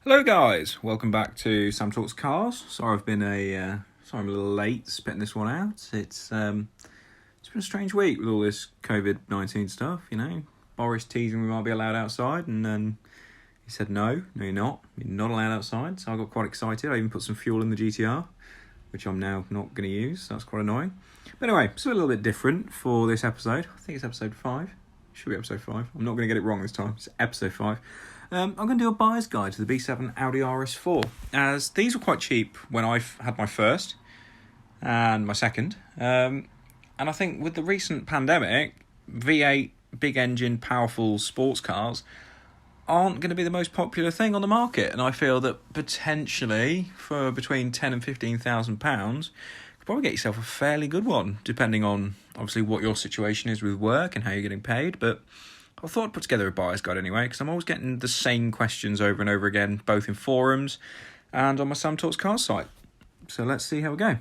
Hello guys, welcome back to Sam Talks Cars. Sorry I'm a little late spitting this one out. It's been a strange week with all this COVID-19 stuff, you know. Boris teasing we might be allowed outside, and then he said no, you're not allowed outside. So I got quite excited. I even put some fuel in the GTR, which I'm now not going to use, so that's quite annoying. But anyway, it's a little bit different for this episode. I think it's episode 5. Should be episode 5. I'm not going to get it wrong this time. It's episode 5. I'm going to do a buyer's guide to the B7 Audi RS4, as these were quite cheap when I had my first and my second. And I think with the recent pandemic, V8 big engine powerful sports cars aren't going to be the most popular thing on the market. And I feel that potentially for between £10,000 and £15,000, you could probably get yourself a fairly good one, depending on obviously what your situation is with work and how you're getting paid. But I thought I'd put together a buyer's guide anyway, because I'm always getting the same questions over and over again, both in forums and on my Sam Talks Cars site. So let's see how we go.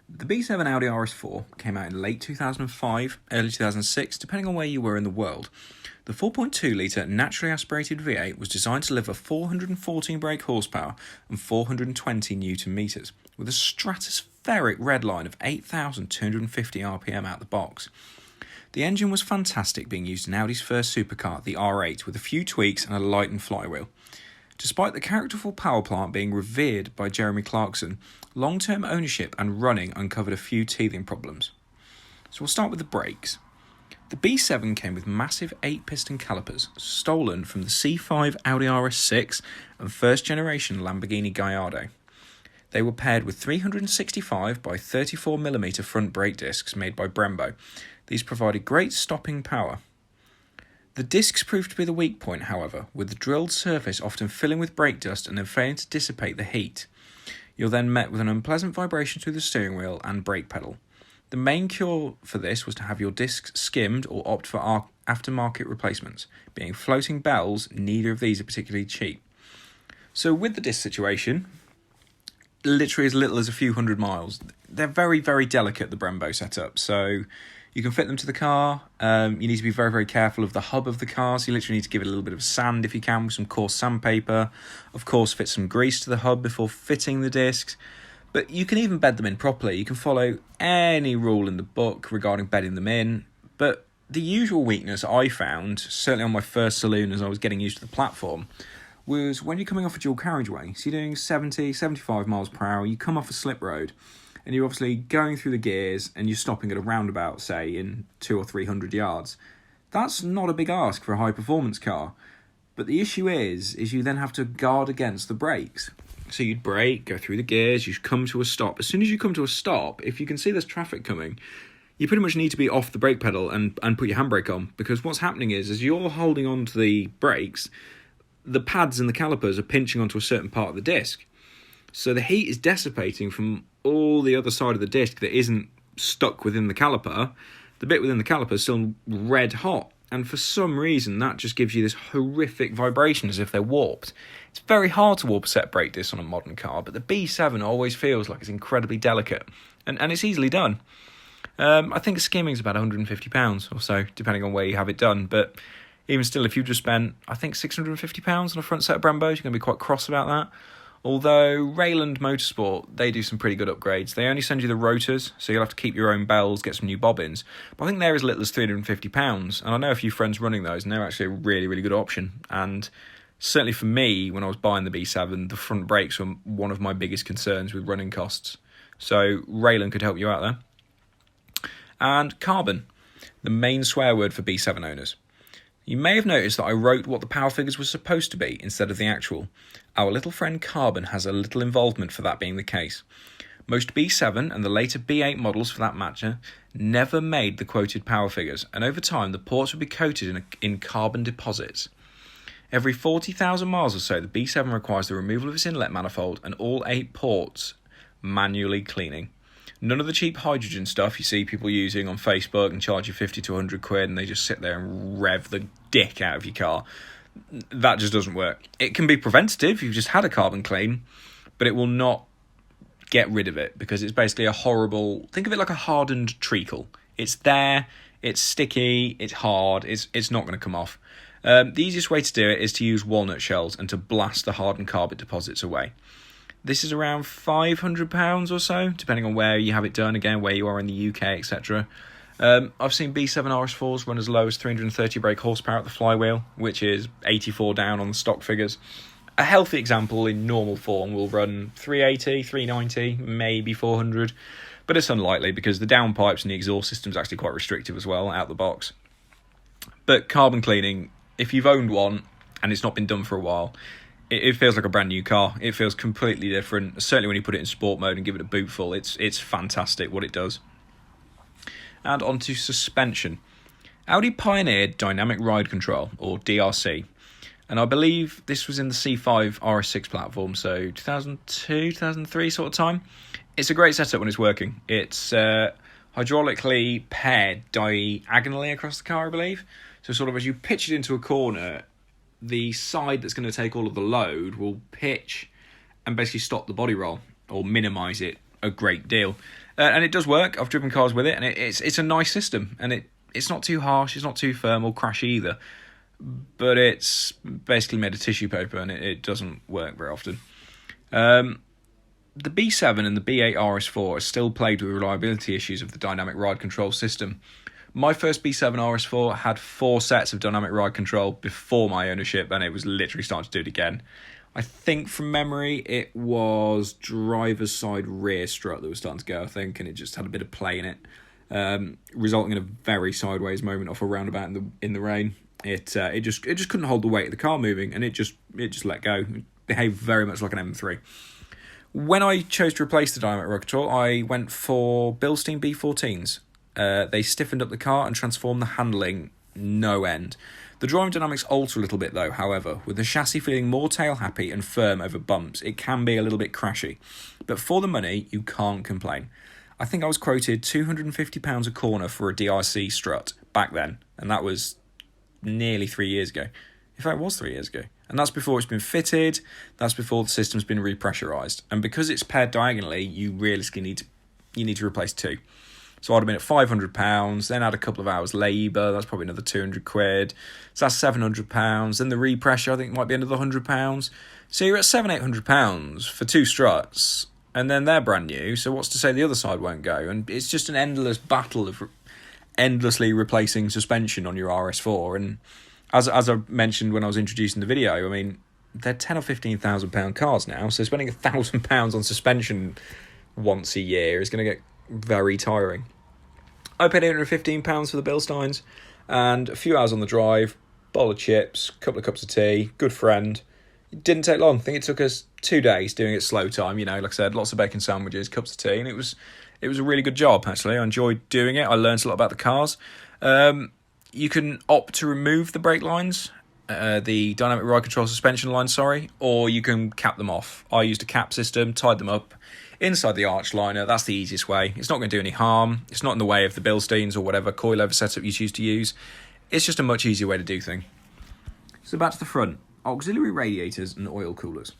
The B7 Audi RS4 came out in late 2005, early 2006, depending on where you were in the world. The 4.2-litre naturally aspirated V8 was designed to deliver 414 brake horsepower and 420 newton meters, with a stratospheric red line of 8,250 RPM out the box. The engine was fantastic, being used in Audi's first supercar, the R8, with a few tweaks and a lightened flywheel. Despite the characterful power plant being revered by Jeremy Clarkson, long-term ownership and running uncovered a few teething problems. So we'll start with the brakes. The B7 came with massive 8-piston calipers, stolen from the C5 Audi RS6 and first-generation Lamborghini Gallardo. They were paired with 365 by 34mm front brake discs made by Brembo. These provided great stopping power. The discs proved to be the weak point, however, with the drilled surface often filling with brake dust and then failing to dissipate the heat. You're then met with an unpleasant vibration through the steering wheel and brake pedal. The main cure for this was to have your discs skimmed or opt for aftermarket replacements. Being floating bells, neither of these are particularly cheap. So with the disc situation, literally as little as a few hundred miles. They're very, very delicate, the Brembo setup, so you can fit them to the car. You need to be very, very careful of the hub of the car, so you literally need to give it a little bit of sand if you can with some coarse sandpaper. Of course, fit some grease to the hub before fitting the discs. But you can even bed them in properly. You can follow any rule in the book regarding bedding them in. But the usual weakness I found, certainly on my first saloon as I was getting used to the platform, was when you're coming off a dual carriageway. So you're doing 70, 75 miles per hour, you come off a slip road, and you're obviously going through the gears and you're stopping at a roundabout, say, in 200 or 300 yards. That's not a big ask for a high-performance car. But the issue is you then have to guard against the brakes. So you'd brake, go through the gears, you come to a stop. As soon as you come to a stop, if you can see there's traffic coming, you pretty much need to be off the brake pedal and put your handbrake on. Because what's happening is, as you're holding on to the brakes, the pads and the calipers are pinching onto a certain part of the disc. So the heat is dissipating from all the other side of the disc that isn't stuck within the caliper. The bit within the caliper is still red hot. And for some reason, that just gives you this horrific vibration as if they're warped. It's very hard to warp a set brake disc on a modern car, but the B7 always feels like it's incredibly delicate. And it's easily done. I think skimming is about £150 or so, depending on where you have it done. But even still, if you just spent, I think, £650 on a front set of Brembos, you're going to be quite cross about that. Although Rayland Motorsport, they do some pretty good upgrades. They only send you the rotors, so you'll have to keep your own bells, get some new bobbins. But I think they're as little as £350. And I know a few friends running those, and they're actually a really, really good option. And certainly for me, when I was buying the B7, the front brakes were one of my biggest concerns with running costs. So Rayland could help you out there. And carbon, the main swear word for B7 owners. You may have noticed that I wrote what the power figures were supposed to be instead of the actual. Our little friend Carbon has a little involvement for that being the case. Most B7 and the later B8 models for that matter never made the quoted power figures, and over time the ports would be coated in carbon deposits. Every 40,000 miles or so, the B7 requires the removal of its inlet manifold and all 8 ports manually cleaning. None of the cheap hydrogen stuff you see people using on Facebook and charge you 50 to 100 quid and they just sit there and rev the dick out of your car. That just doesn't work. It can be preventative if you've just had a carbon clean, but it will not get rid of it because it's basically a horrible... Think of it like a hardened treacle. It's there, it's sticky, it's hard, it's not going to come off. The easiest way to do it is to use walnut shells and to blast the hardened carbon deposits away. This is around £500 or so, depending on where you have it done, again, where you are in the UK, etc. I've seen B7 RS4s run as low as 330 brake horsepower at the flywheel, which is 84 down on the stock figures. A healthy example in normal form will run 380, 390, maybe 400, but it's unlikely because the downpipes and the exhaust system is actually quite restrictive as well, out the box. But carbon cleaning, if you've owned one and it's not been done for a while, it feels like a brand new car. It feels completely different. Certainly when you put it in sport mode and give it a bootful, it's fantastic what it does. And on to suspension. Audi pioneered dynamic ride control, or DRC, and I believe this was in the C5 RS6 platform, so 2002, 2003 sort of time. It's a great setup when it's working. It's hydraulically paired diagonally across the car, I believe. So sort of as you pitch it into a corner, the side that's going to take all of the load will pitch and basically stop the body roll or minimise it a great deal. And it does work. I've driven cars with it, and it's a nice system. And it's not too harsh, it's not too firm or crashy either. But it's basically made of tissue paper, and it doesn't work very often. The B7 and the B8 RS4 are still plagued with reliability issues of the dynamic ride control system. My first B7 RS4 had 4 sets of dynamic ride control before my ownership, and it was literally starting to do it again. I think from memory it was driver's side rear strut that was starting to go, I think, and it just had a bit of play in it, resulting in a very sideways moment off a roundabout in the rain. It just couldn't hold the weight of the car moving, and it just let go. It behaved very much like an M3. When I chose to replace the dynamic ride control, I went for Bilstein B14s. They stiffened up the car and transformed the handling no end. The driving dynamics alter a little bit though, however, with the chassis feeling more tail happy and firm over bumps. It can be a little bit crashy, but for the money, you can't complain. I think I was quoted £250 a corner for a DRC strut back then, and that was nearly 3 years ago. In fact, it was 3 years ago. And that's before it's been fitted, that's before the system's been repressurised. And because it's paired diagonally, you realistically need to replace 2. So I'd have been at £500, then add a couple of hours labour, that's probably another £200. So that's £700. Then the repressure, I think, might be another £100. So you're at £700-800 for 2 struts, and then they're brand new. So what's to say the other side won't go? And it's just an endless battle of endlessly replacing suspension on your RS4. And as I mentioned when I was introducing the video, I mean, they're £10,000 or £15,000 cars now. So spending £1,000 on suspension once a year is going to get very tiring. I paid £815 for the Bilsteins and a few hours on the drive, bowl of chips, couple of cups of tea, good friend. It didn't take long. I think it took us 2 days doing it slow time, like I said, lots of bacon sandwiches, cups of tea, and it was a really good job, actually. I enjoyed doing it. I learned a lot about the cars. You can opt to remove the brake lines, the dynamic ride control suspension lines, or you can cap them off. I used a cap system, tied them up inside the arch liner. That's the easiest way. It's not going to do any harm. It's not in the way of the Bilsteins or whatever coilover setup you choose to use. It's just a much easier way to do things. So back to the front. Auxiliary radiators and oil coolers.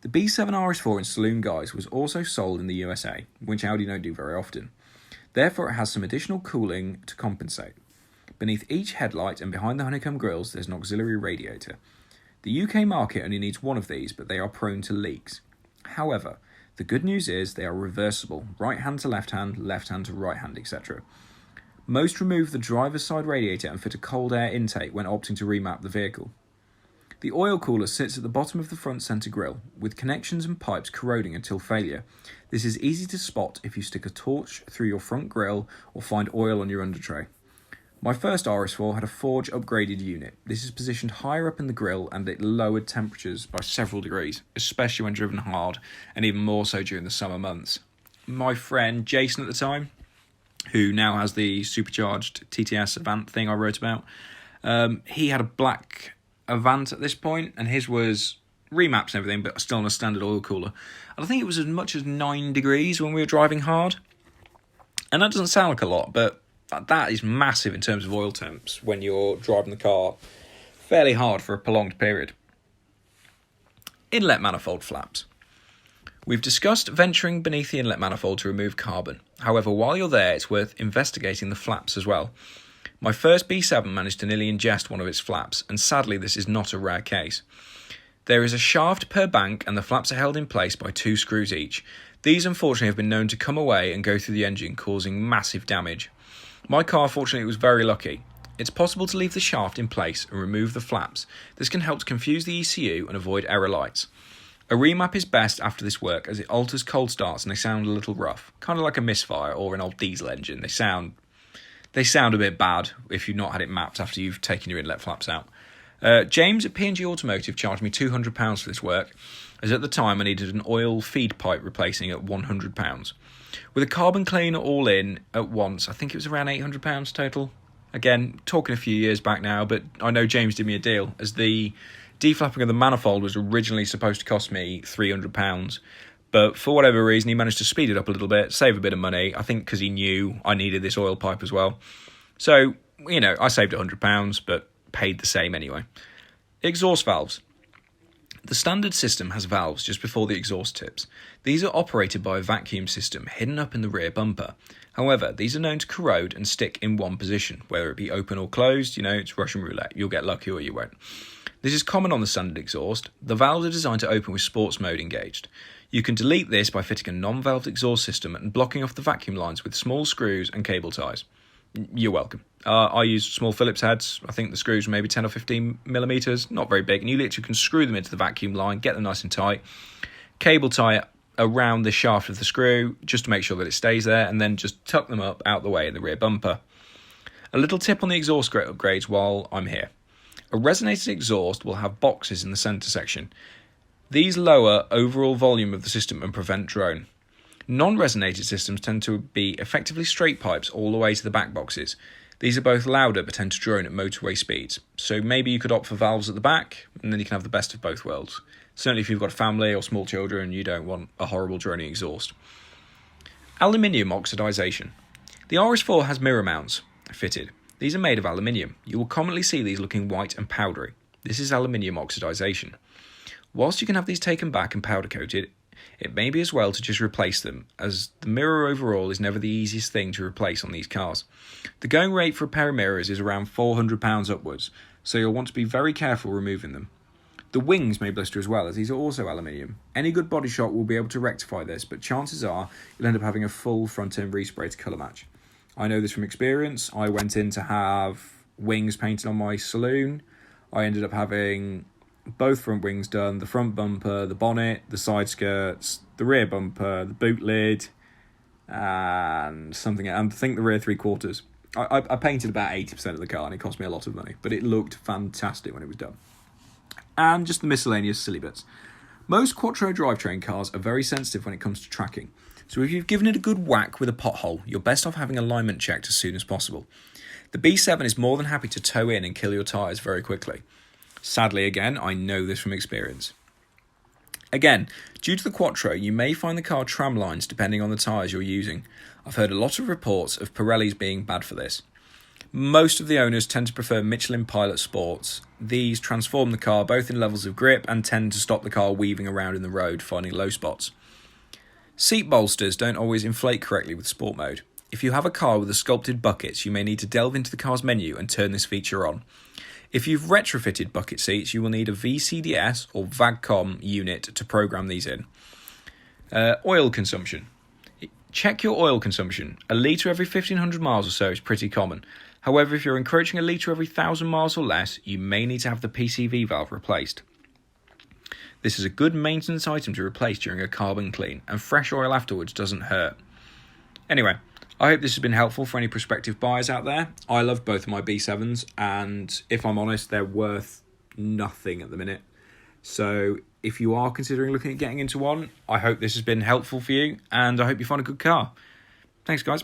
The B7 RS4 in saloon guise was also sold in the USA, which Audi don't do very often. Therefore, it has some additional cooling to compensate. Beneath each headlight and behind the honeycomb grills, there's an auxiliary radiator. The UK market only needs one of these, but they are prone to leaks. However, the good news is they are reversible, right hand to left hand to right hand, etc. Most remove the driver's side radiator and fit a cold air intake when opting to remap the vehicle. The oil cooler sits at the bottom of the front centre grille, with connections and pipes corroding until failure. This is easy to spot if you stick a torch through your front grille or find oil on your undertray. My first RS4 had a Forge upgraded unit. This is positioned higher up in the grille and it lowered temperatures by several degrees, especially when driven hard, and even more so during the summer months. My friend Jason at the time, who now has the supercharged TTS Avant thing I wrote about, he had a black Avant at this point, and his was remaps and everything, but still on a standard oil cooler. And I think it was as much as 9 degrees when we were driving hard. And that doesn't sound like a lot, but that is massive in terms of oil temps when you're driving the car fairly hard for a prolonged period. Inlet manifold flaps. We've discussed venturing beneath the inlet manifold to remove carbon. However, while you're there, it's worth investigating the flaps as well. My first B7 managed to nearly ingest one of its flaps, and sadly this is not a rare case. There is a shaft per bank and the flaps are held in place by 2 screws each. These unfortunately have been known to come away and go through the engine, causing massive damage. My car fortunately was very lucky. It's possible to leave the shaft in place and remove the flaps. This can help to confuse the ECU and avoid error lights. A remap is best after this work as it alters cold starts and they sound a little rough, kind of like a misfire or an old diesel engine. They sound a bit bad if you've not had it mapped after you've taken your inlet flaps out. James at P&G Automotive charged me £200 for this work, as at the time I needed an oil feed pipe replacing at £100. With a carbon cleaner all in at once, I think it was around £800 total. Again, talking a few years back now, but I know James did me a deal, as the deflapping of the manifold was originally supposed to cost me £300, but for whatever reason he managed to speed it up a little bit, save a bit of money, I think because he knew I needed this oil pipe as well. So, I saved £100, but paid the same anyway. Exhaust valves. The standard system has valves just before the exhaust tips. These are operated by a vacuum system hidden up in the rear bumper. However, these are known to corrode and stick in one position, whether it be open or closed. It's Russian roulette. You'll get lucky or you won't. This is common on the standard exhaust. The valves are designed to open with sports mode engaged. You can delete this by fitting a non-valved exhaust system and blocking off the vacuum lines with small screws and cable ties. You're welcome. I use small Phillips heads. I think the screws are maybe 10 or 15 millimeters, not very big, and you literally can screw them into the vacuum line, get them nice and tight, cable tie it around the shaft of the screw just to make sure that it stays there, and then just tuck them up out the way in the rear bumper. A little tip on the exhaust upgrades while I'm here. A resonated exhaust will have boxes in the centre section. These lower overall volume of the system and prevent drone. Non-resonated systems tend to be effectively straight pipes all the way to the back boxes. These are both louder but tend to drone at motorway speeds. So maybe you could opt for valves at the back and then you can have the best of both worlds. Certainly if you've got a family or small children, you don't want a horrible droning exhaust. Aluminium oxidization. The RS4 has mirror mounts fitted. These are made of aluminium. You will commonly see these looking white and powdery. This is aluminium oxidization. Whilst you can have these taken back and powder coated, it may be as well to just replace them, as the mirror overall is never the easiest thing to replace on these cars. The going rate for a pair of mirrors is around £400 upwards, so you'll want to be very careful removing them. The wings may blister as well, as these are also aluminium. Any good body shop will be able to rectify this, but chances are you'll end up having a full front-end respray to colour match. I know this from experience. I went in to have wings painted on my saloon. I ended up having both front wings done, the front bumper, the bonnet, the side skirts, the rear bumper, the boot lid, and something. I think the rear 3/4. I painted about 80% of the car and it cost me a lot of money, but it looked fantastic when it was done. And just the miscellaneous silly bits. Most Quattro drivetrain cars are very sensitive when it comes to tracking, so if you've given it a good whack with a pothole, you're best off having alignment checked as soon as possible. The B7 is more than happy to tow in and kill your tyres very quickly. Sadly, again, I know this from experience. Again, due to the Quattro, you may find the car tram lines depending on the tyres you're using. I've heard a lot of reports of Pirellis being bad for this. Most of the owners tend to prefer Michelin Pilot Sports. These transform the car both in levels of grip and tend to stop the car weaving around in the road, finding low spots. Seat bolsters don't always inflate correctly with Sport mode. If you have a car with the sculpted buckets, you may need to delve into the car's menu and turn this feature on. If you've retrofitted bucket seats, you will need a VCDS or VAGCOM unit to program these in. Oil consumption. Check your oil consumption. A litre every 1,500 miles or so is pretty common. However, if you're encroaching a litre every 1,000 miles or less, you may need to have the PCV valve replaced. This is a good maintenance item to replace during a carbon clean, and fresh oil afterwards doesn't hurt. Anyway, I hope this has been helpful for any prospective buyers out there. I love both of my B7s, and if I'm honest, they're worth nothing at the minute. So if you are considering looking at getting into one, I hope this has been helpful for you, and I hope you find a good car. Thanks, guys.